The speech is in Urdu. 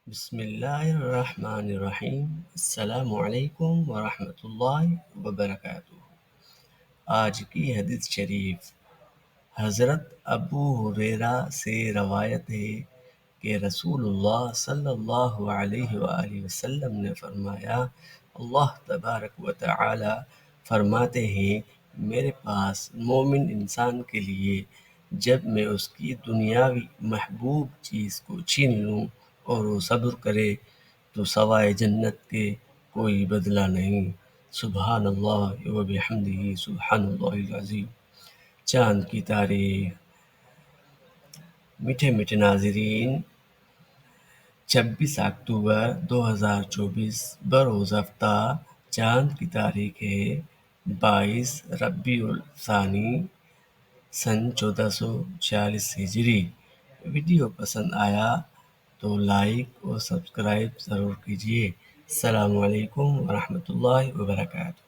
بسم اللہ الرحمن الرحیم۔ السلام علیکم ورحمۃ اللہ وبرکاتہ۔ آج کی حدیث شریف حضرت ابو ہریرہ سے روایت ہے کہ رسول اللہ صلی اللہ علیہ وآلہ وسلم نے فرمایا، اللہ تبارک و تعالی فرماتے ہیں، میرے پاس مومن انسان کے لیے جب میں اس کی دنیاوی محبوب چیز کو چھین لوں اور وہ صبر کرے تو سوائے جنت کے کوئی بدلہ نہیں۔ سبحان اللہ و بحمدہ، سبحان اللہ العظیم۔ چاند کی تاریخ۔ میٹھے میٹھے ناظرین، 26 اکتوبر 2024 بروز ہفتہ چاند کی تاریخ ہے 22 ربیع الثانی سن 1446 ہجری۔ ویڈیو پسند آیا تو لائک اور سبسکرائب ضرور کیجیے۔ السلام علیکم ورحمۃ اللہ وبرکاتہ۔